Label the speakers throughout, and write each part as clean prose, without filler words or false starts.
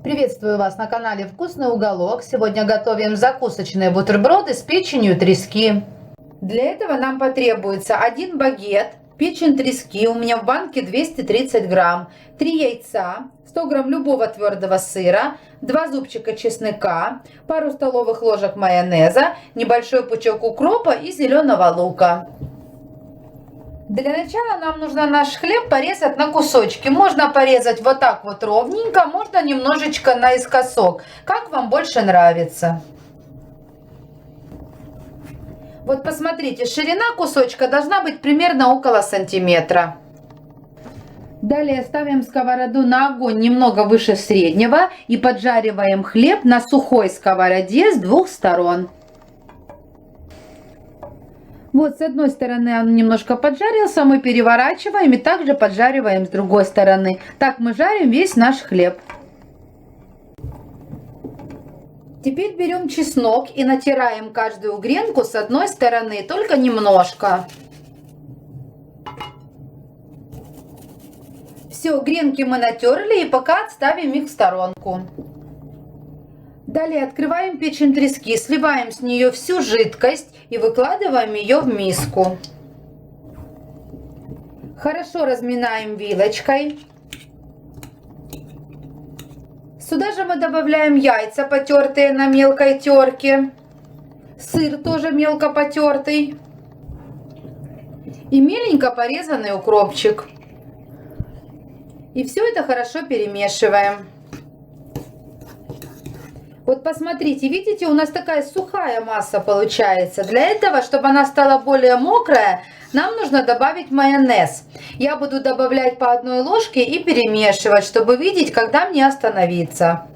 Speaker 1: Приветствую вас на канале Вкусный уголок. Сегодня готовим закусочные бутерброды с печенью трески. Для этого нам потребуется 1 багет, печень трески, у меня в банке 230 грамм, 3 яйца, 100 грамм любого твердого сыра, 2 зубчика чеснока, пару столовых ложек майонеза, небольшой пучок укропа и зеленого лука. Для начала нам нужно наш хлеб порезать на кусочки. Можно порезать вот так вот ровненько, можно немножечко наискосок, как вам больше нравится. Вот посмотрите, ширина кусочка должна быть примерно около сантиметра. Далее ставим сковороду на огонь немного выше среднего и поджариваем хлеб на сухой сковороде с двух сторон. Вот с одной стороны он немножко поджарился, мы переворачиваем и также поджариваем с другой стороны. Так мы жарим весь наш хлеб. Теперь берем чеснок и натираем каждую гренку с одной стороны, только немножко. Все, гренки мы натерли и пока отставим их в сторонку. Далее открываем печень трески, сливаем с нее всю жидкость и выкладываем ее в миску. Хорошо разминаем вилочкой. Сюда же мы добавляем яйца, потертые на мелкой терке, сыр тоже мелко потертый и меленько порезанный укропчик. И все это хорошо перемешиваем. Вот посмотрите, видите, у нас такая сухая масса получается. Для этого, чтобы она стала более мокрая, нам нужно добавить майонез. Я буду добавлять по одной ложке и перемешивать, чтобы видеть, когда мне остановиться.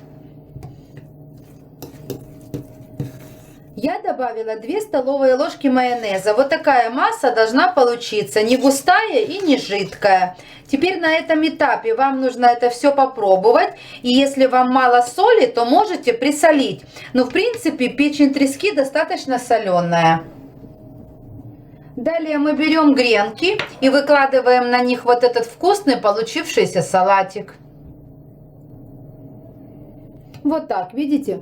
Speaker 1: Я добавила 2 столовые ложки майонеза. Вот такая масса должна получиться, не густая и не жидкая. Теперь на этом этапе вам нужно это все попробовать. И если вам мало соли, то можете присолить. Но в принципе печень трески достаточно соленая. Далее мы берем гренки и выкладываем на них вот этот вкусный получившийся салатик. Вот так, видите?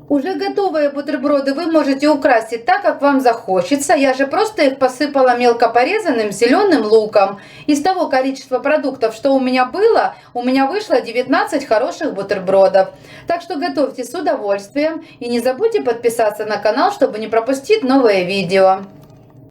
Speaker 1: Уже готовые бутерброды вы можете украсить так, как вам захочется. Я же просто их посыпала мелко порезанным зеленым луком. Из того количества продуктов, что у меня было, у меня вышло 19 хороших бутербродов. Так что готовьте с удовольствием и не забудьте подписаться на канал, чтобы не пропустить новые видео.